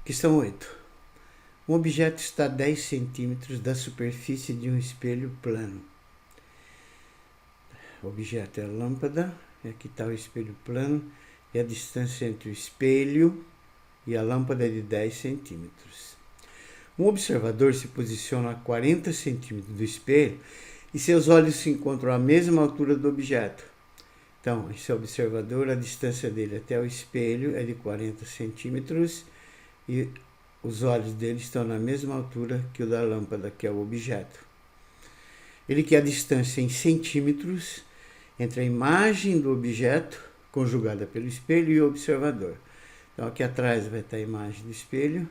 Questão 8. Um objeto está a 10 centímetros da superfície de um espelho plano. O objeto é a lâmpada, e aqui está o espelho plano, e a distância entre o espelho e a lâmpada é de 10 centímetros. Um observador se posiciona a 40 centímetros do espelho e seus olhos se encontram à mesma altura do objeto. Então, esse observador, a distância dele até o espelho é de 40 centímetros e os olhos dele estão na mesma altura que o da lâmpada, que é o objeto. Ele quer a distância em centímetros entre a imagem do objeto, conjugada pelo espelho, e o observador. Então, aqui atrás vai estar a imagem do espelho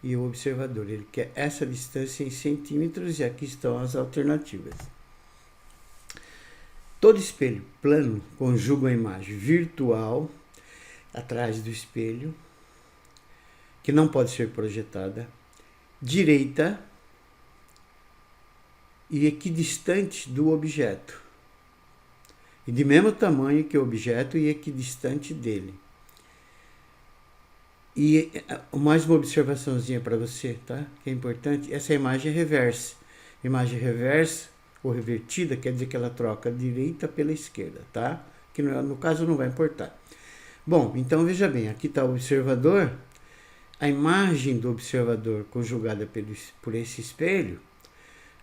e o observador. Ele quer essa distância em centímetros e aqui estão as alternativas. Todo espelho plano conjuga a imagem virtual atrás do espelho, que não pode ser projetada, direita e equidistante do objeto, e de mesmo tamanho que o objeto e equidistante dele. E mais uma observaçãozinha para você, tá? Que é importante. Essa imagem é reversa. Imagem reversa ou revertida quer dizer que ela troca a direita pela esquerda, tá? Que no caso não vai importar. Bom, então veja bem, aqui está o observador. A imagem do observador conjugada por esse espelho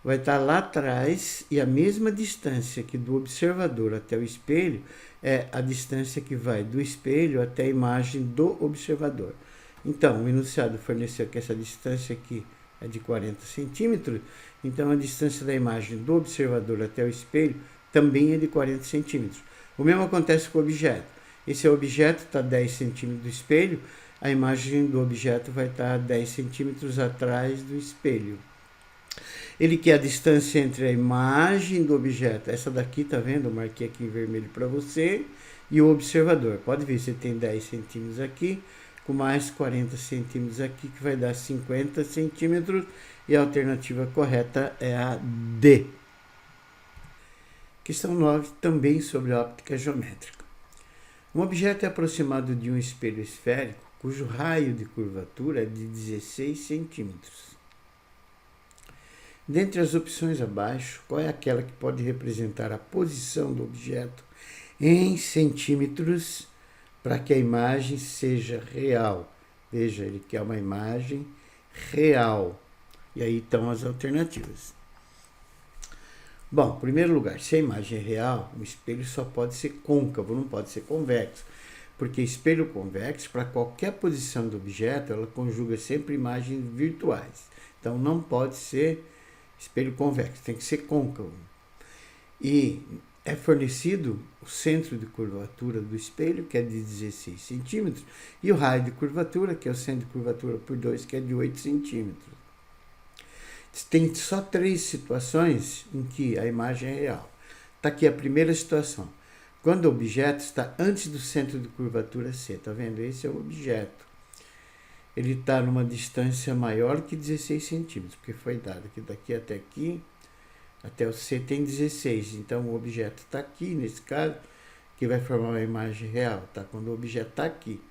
vai estar lá atrás e a mesma distância que do observador até o espelho é a distância que vai do espelho até a imagem do observador. Então, o enunciado forneceu que essa distância aqui é de 40 centímetros, então a distância da imagem do observador até o espelho também é de 40 centímetros. O mesmo acontece com o objeto. Esse objeto está a 10 centímetros do espelho, a imagem do objeto vai estar a 10 centímetros atrás do espelho. Ele quer a distância entre a imagem do objeto, essa daqui, tá vendo? Eu marquei aqui em vermelho para você, e o observador. Pode ver, você tem 10 centímetros aqui, com mais 40 centímetros aqui, que vai dar 50 centímetros, e a alternativa correta é a D. Questão 9, também sobre óptica geométrica. Um objeto é aproximado de um espelho esférico, cujo raio de curvatura é de 16 centímetros. Dentre as opções abaixo, qual é aquela que pode representar a posição do objeto em centímetros para que a imagem seja real? Veja, ele quer uma imagem real. E aí estão as alternativas. Bom, em primeiro lugar, se a imagem é real, o espelho só pode ser côncavo, não pode ser convexo. Porque espelho convexo, para qualquer posição do objeto, ela conjuga sempre imagens virtuais. Então, não pode ser espelho convexo, tem que ser côncavo. E é fornecido o centro de curvatura do espelho, que é de 16 centímetros, e o raio de curvatura, que é o centro de curvatura por 2, que é de 8 centímetros. Tem só 3 situações em que a imagem é real. Está aqui a primeira situação. Quando o objeto está antes do centro de curvatura C, está vendo? Esse é o objeto. Ele está numa distância maior que 16 centímetros, porque foi dado que daqui até aqui, até o C tem 16. Então, o objeto está aqui, nesse caso, que vai formar uma imagem real, tá? Quando o objeto está aqui.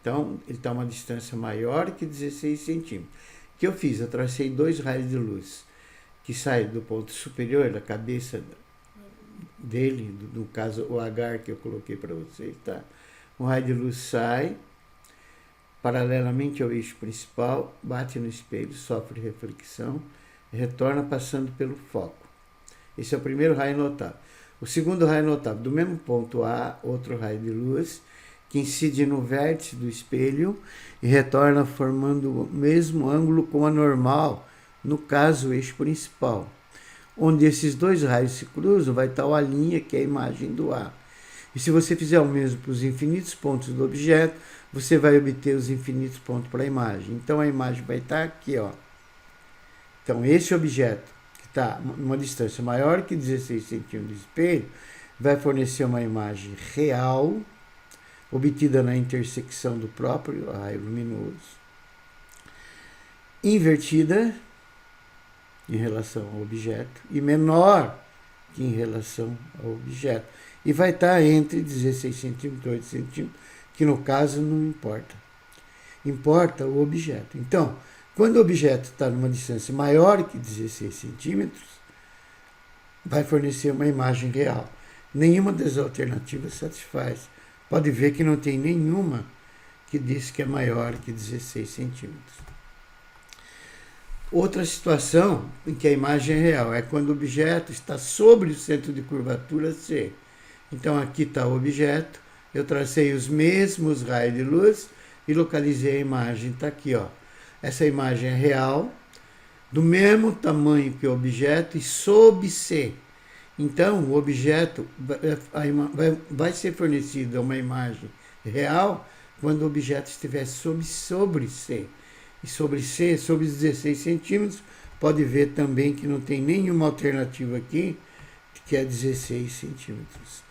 Então, ele está a uma distância maior que 16 centímetros. O que eu fiz? Eu tracei 2 raios de luz que saem do ponto superior da cabeça dele, no caso o H que eu coloquei para vocês, tá? Um raio de luz sai paralelamente ao eixo principal, bate no espelho, sofre reflexão, retorna passando pelo foco. Esse é o primeiro raio notável. O segundo raio notável, do mesmo ponto A, outro raio de luz, que incide no vértice do espelho e retorna formando o mesmo ângulo com a normal, no caso o eixo principal. Onde esses 2 raios se cruzam, vai estar a linha, que é a imagem do A. E se você fizer o mesmo para os infinitos pontos do objeto, você vai obter os infinitos pontos para a imagem. Então, a imagem vai estar aqui, ó. Então, esse objeto, que está numa distância maior que 16 centímetros do espelho, vai fornecer uma imagem real, obtida na intersecção do próprio raio luminoso, invertida em relação ao objeto e menor que em relação ao objeto. E vai estar entre 16 centímetros e 8 centímetros, que no caso não importa. importa o objeto. Então, quando o objeto está numa distância maior que 16 centímetros, vai fornecer uma imagem real. Nenhuma das alternativas satisfaz. Pode ver que não tem nenhuma que diz que é maior que 16 centímetros. Outra situação em que a imagem é real é quando o objeto está sobre o centro de curvatura C. Então aqui está o objeto, eu tracei os mesmos raios de luz e localizei a imagem, está aqui, ó. Essa imagem é real, do mesmo tamanho que o objeto e sob C. Então o objeto vai ser fornecida uma imagem real quando o objeto estiver sobre C. E sobre C, sobre 16 centímetros, pode ver também que não tem nenhuma alternativa aqui, que é 16 centímetros.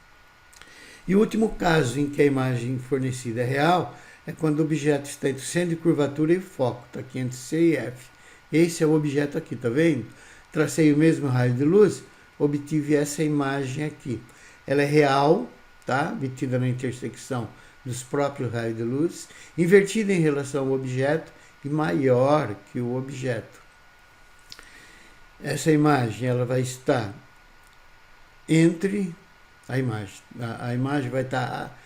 E o último caso em que a imagem fornecida é real é quando o objeto está entre o centro de curvatura e o foco, está aqui entre C e F. Esse é o objeto aqui, tá vendo? Tracei o mesmo raio de luz, obtive essa imagem aqui. Ela é real, tá? Obtida na intersecção dos próprios raios de luz, invertida em relação ao objeto e maior que o objeto. Essa imagem ela vai estar entre a imagem vai estar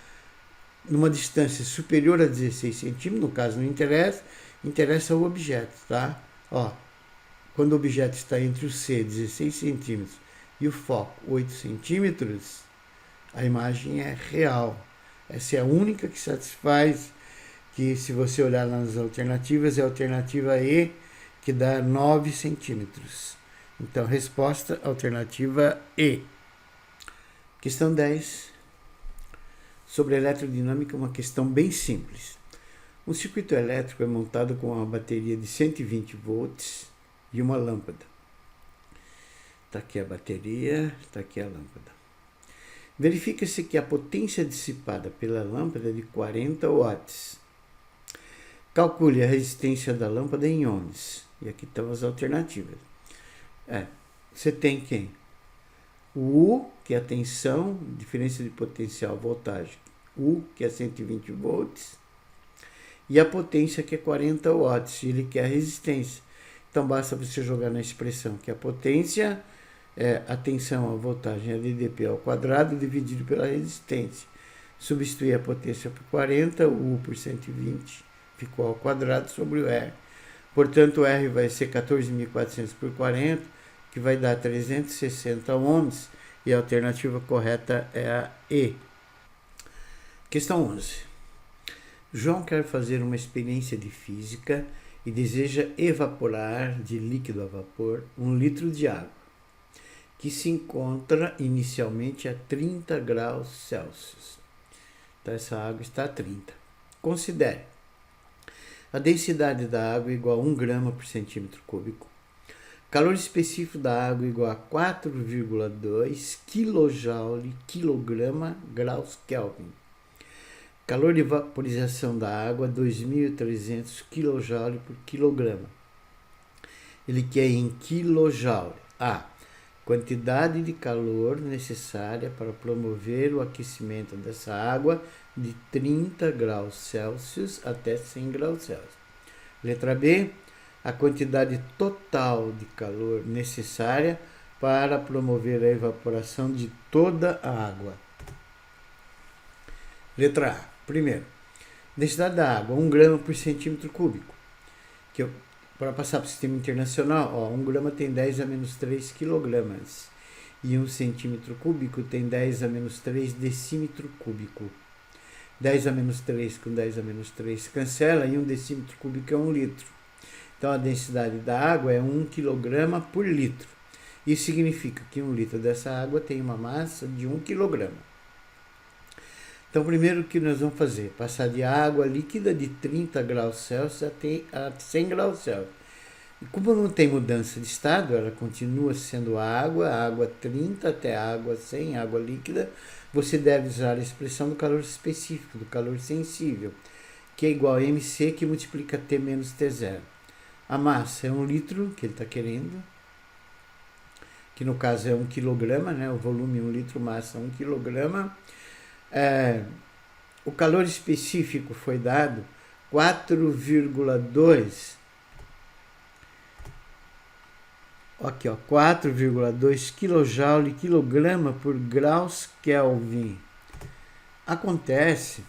numa distância superior a 16 centímetros, no caso não interessa, interessa o objeto, tá? Ó, quando o objeto está entre o C, 16 centímetros, e o foco, 8 centímetros, a imagem é real. Essa é a única que satisfaz, que se você olhar nas alternativas, é a alternativa E, que dá 9 centímetros. Então, resposta, alternativa E. Questão 10. Sobre elerodinâmica, uma questão bem simples. Um circuito elétrico é montado com uma bateria de 120 volts e uma lâmpada. Está aqui a bateria, está aqui a lâmpada. Verifica-se que a potência dissipada pela lâmpada é de 40 watts. Calcule a resistência da lâmpada em ohms. E aqui estão as alternativas. Você tem quem? O U, que é a tensão, diferença de potencial, voltagem. U, que é 120 volts. E a potência, que é 40 watts. Ele quer a resistência. Então, basta você jogar na expressão que a potência é a tensão, a voltagem, é ddP ao quadrado, dividido pela resistência. Substituir a potência por 40, o U por 120, ficou ao quadrado sobre o R. Portanto, o R vai ser 14.400 por 40, que vai dar 360 ohms, e a alternativa correta é a E. Questão 11. João quer fazer uma experiência de física e deseja evaporar de líquido a vapor 1 litro de água, que se encontra inicialmente a 30 graus Celsius. Então, essa água está a 30. Considere a densidade da água igual a 1 grama por centímetro cúbico. Calor específico da água igual a 4,2 kJ/kg graus Kelvin. Calor de vaporização da água 2.300 kJ por quilograma. Ele quer em quilojoule. A. Quantidade de calor necessária para promover o aquecimento dessa água de 30 graus Celsius até 100 graus Celsius. Letra B. A quantidade total de calor necessária para promover a evaporação de toda a água. Letra A. Primeiro, densidade da água, 1 grama por centímetro cúbico. Para passar para o sistema internacional, 1 grama tem 10 a menos 3 quilogramas. E 1 centímetro cúbico tem 10 a menos 3 decímetro cúbico. 10 a menos 3 com 10 a menos 3 cancela, e 1 decímetro cúbico é 1 litro. Então, a densidade da água é 1 kg por litro. Isso significa que 1 litro dessa água tem uma massa de 1 kg. Então, primeiro o que nós vamos fazer? Passar de água líquida de 30 graus Celsius a 100 graus Celsius. E como não tem mudança de estado, ela continua sendo água 30 até água 100, água líquida, você deve usar a expressão do calor específico, do calor sensível, que é igual a MC, que multiplica T menos T0. A massa é 1 litro, que ele está querendo, que no caso é 1 kg, né? O volume 1 litro, massa 1 kg. O calor específico foi dado 4,2. Aqui, ó, 4,2 kJ quilograma por graus Kelvin. Acontece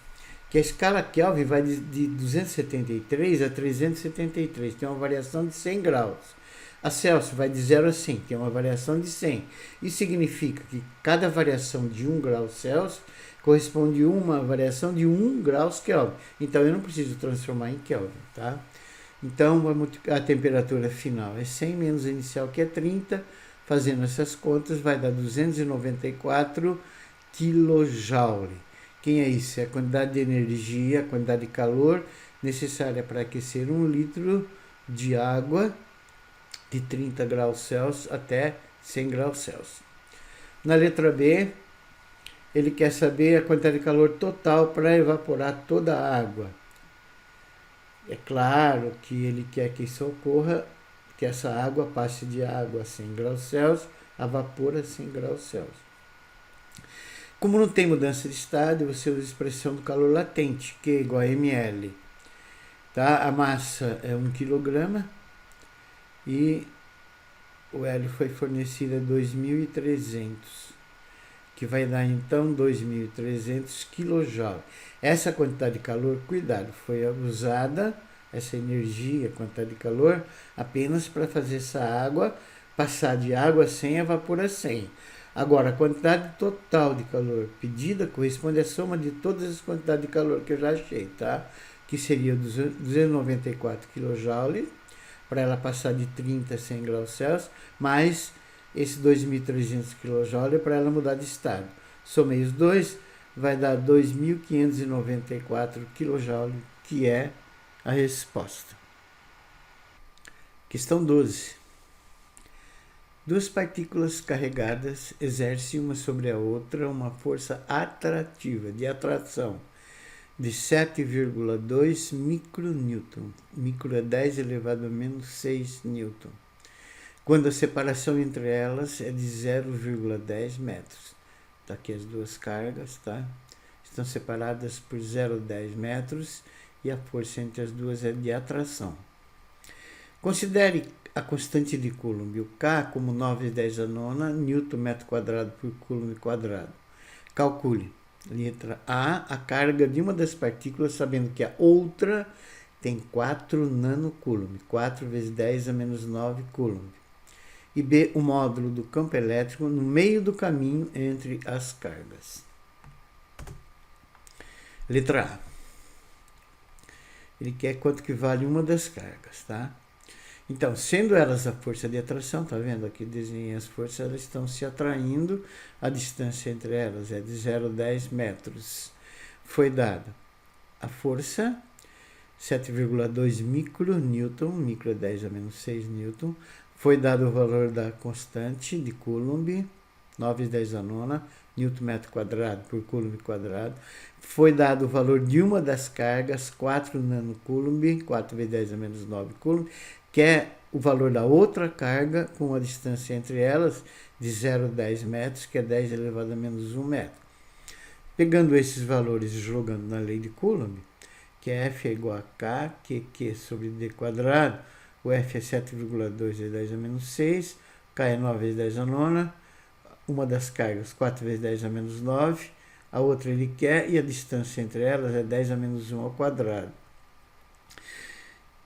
que a escala Kelvin vai de 273 a 373, tem uma variação de 100 graus. A Celsius vai de 0 a 100, tem uma variação de 100. Isso significa que cada variação de 1 grau Celsius corresponde a uma variação de 1 graus Kelvin. Então, eu não preciso transformar em Kelvin, tá? Então, a temperatura final é 100 menos a inicial, que é 30. Fazendo essas contas, vai dar 294 kJ. Quem é isso? É a quantidade de energia, a quantidade de calor necessária para aquecer 1 litro de água de 30 graus Celsius até 100 graus Celsius. Na letra B, ele quer saber a quantidade de calor total para evaporar toda a água. É claro que ele quer que isso ocorra, que essa água passe de água a 100 graus Celsius a vapor a 100 graus Celsius. Como não tem mudança de estado, você usa a expressão do calor latente, Q igual a ml. Tá? A massa é 1 kg e o hélio foi fornecido a 2.300, que vai dar então 2.300 kJ. Essa quantidade de calor, cuidado, foi usada, essa energia, quantidade de calor, apenas para fazer essa água passar de água a 100 a vapor a 100. Agora, a quantidade total de calor pedida corresponde à soma de todas as quantidades de calor que eu já achei, tá? Que seria 294 kJ, para ela passar de 30 a 100 graus Celsius, mais esse 2.300 kJ para ela mudar de estado. Somei os dois, vai dar 2.594 kJ, que é a resposta. Questão 12. Duas partículas carregadas exercem uma sobre a outra uma força atrativa, de atração, de 7,2 micronewton. Micro é 10 elevado a menos 6 newton. Quando a separação entre elas é de 0,10 metros. Tá aqui as duas cargas, tá? Estão separadas por 0,10 metros e a força entre as duas é de atração. Considere a constante de Coulomb, o K, como 9 vezes 10 a nona, Newton metro quadrado por Coulomb quadrado. Calcule, letra A, a carga de uma das partículas, sabendo que a outra tem 4 nanocoulomb, 4 vezes 10 a menos 9 coulomb. E B, o módulo do campo elétrico no meio do caminho entre as cargas. Letra A. Ele quer quanto que vale uma das cargas, tá? Então, sendo elas a força de atração, tá vendo? Aqui desenhei as forças, elas estão se atraindo, a distância entre elas é de 0,10 metros. Foi dada a força, 7,2 micronewton, micro é 10 a menos 6 newton. Foi dado o valor da constante de Coulomb, 9 vezes 10 a nona, Newton metro quadrado por Coulomb quadrado. Foi dado o valor de uma das cargas, 4 nanocoulomb, 4 vezes 10 a menos 9 coulomb, que é o valor da outra carga com a distância entre elas de 0,10 metros, que é 10 elevado a menos 1 metro. Pegando esses valores e jogando na lei de Coulomb, que é F é igual a K, QQ sobre D quadrado, o F é 7,2 vezes 10 a menos 6, K é 9 vezes 10 a nona, uma das cargas 4 vezes 10 a menos 9, a outra ele quer, e a distância entre elas é 10 a menos 1 ao quadrado.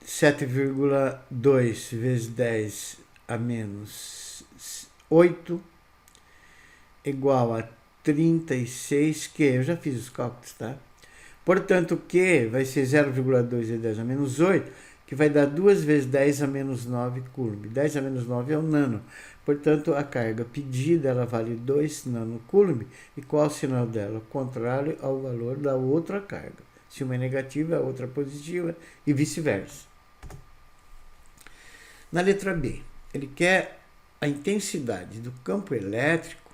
7,2 vezes 10 a menos 8 igual a 36, que eu já fiz os cálculos, tá? Portanto, Q vai ser 0,2 vezes 10 a menos 8, que vai dar 2 vezes 10 a menos 9 coulomb. 10 a menos 9 é um nano. Portanto, a carga pedida ela vale 2 nanocoulomb. E qual é o sinal dela? Contrário ao valor da outra carga. Se uma é negativa, a outra é positiva e vice-versa. Na letra B, ele quer a intensidade do campo elétrico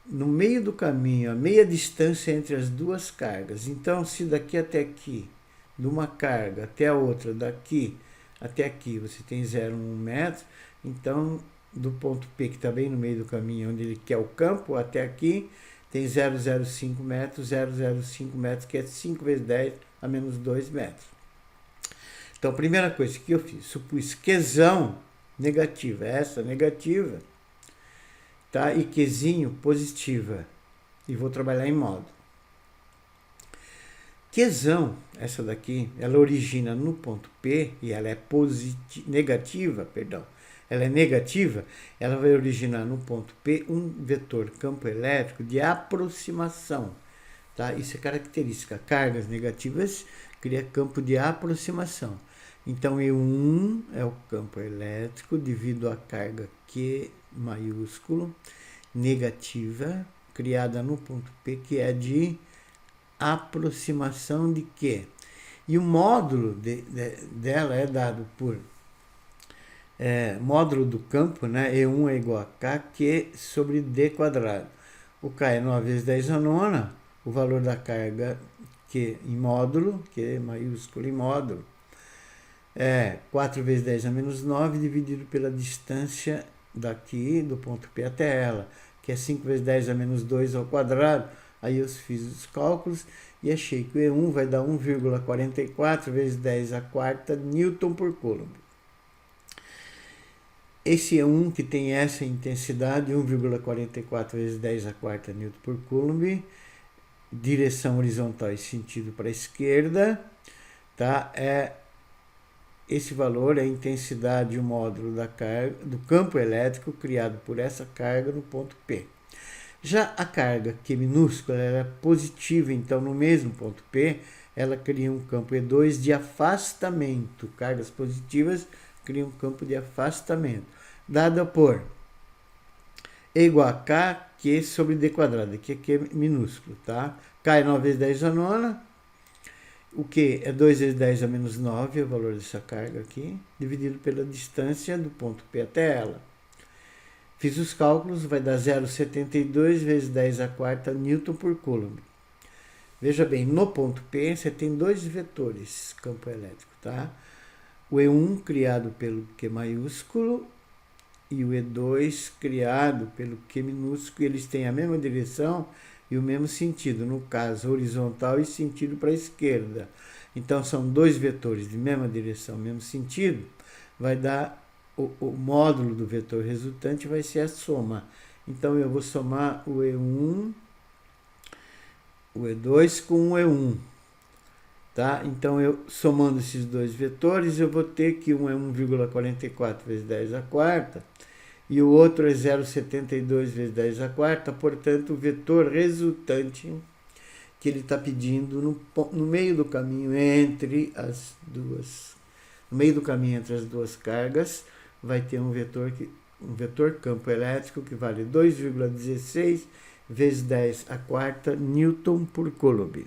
no meio do caminho, a meia distância entre as duas cargas. Então, se daqui até aqui, de uma carga até a outra, daqui até aqui, você tem 0,1 metro, então, do ponto P, que está bem no meio do caminho, onde ele quer o campo, até aqui, tem 0,05 metros, 0,05 metros, que é 5 vezes 10 a menos 2 metros. Então, a primeira coisa que eu fiz, supus Qzão negativa, essa negativa, tá? E Qzinho positiva. E vou trabalhar em módulo. Qzão, essa daqui, ela origina no ponto P e ela é negativa, ela é negativa, ela vai originar no ponto P um vetor campo elétrico de aproximação, tá? Isso é característica. Cargas negativas cria campo de aproximação. Então, E1 é o campo elétrico devido à carga Q maiúsculo negativa, criada no ponto P, que é de aproximação de Q. E o módulo dela é dado por módulo do campo, né? E1 é igual a KQ sobre D quadrado. O K é 9 vezes 10 a nona, o valor da carga Q em módulo, Q maiúsculo em módulo, é 4 vezes 10 a menos 9 dividido pela distância daqui, do ponto P até ela, que é 5 vezes 10 a menos 2 ao quadrado. Aí eu fiz os cálculos e achei que o E1 vai dar 1,44 vezes 10 a quarta Newton por Coulomb. Esse E1 que tem essa intensidade, 1,44 vezes 10 a quarta Newton por Coulomb, direção horizontal e sentido para a esquerda, tá? Esse valor é a intensidade, o módulo da carga, do campo elétrico criado por essa carga no ponto P. Já a carga Q minúscula ela é positiva, então no mesmo ponto P, ela cria um campo E2 de afastamento. Cargas positivas criam um campo de afastamento, dada por E igual a K, Q sobre D quadrado, que é Q minúsculo, tá? K é 9 vezes 10 a nona, o Q é 2 vezes 10 a menos 9, é o valor dessa carga aqui, dividido pela distância do ponto P até ela. Fiz os cálculos, vai dar 0,72 vezes 10 a quarta Newton por Coulomb. Veja bem, no ponto P você tem dois vetores, campo elétrico, tá? O E1 criado pelo Q maiúsculo e o E2 criado pelo Q minúsculo, eles têm a mesma direção e o mesmo sentido, no caso horizontal e sentido para a esquerda. Então são dois vetores de mesma direção, mesmo sentido, vai dar o módulo do vetor resultante vai ser a soma. Então eu vou somar o E1, o E2 com o E1. Tá? Então, eu somando esses dois vetores, eu vou ter que um é 1,44 vezes 10 a quarta e o outro é 0,72 vezes 10 a quarta. Portanto, o vetor resultante que ele está pedindo no meio do caminho entre as duas, no meio do caminho entre as duas cargas, vai ter um vetor campo elétrico que vale 2,16 vezes 10 a quarta Newton por Coulomb.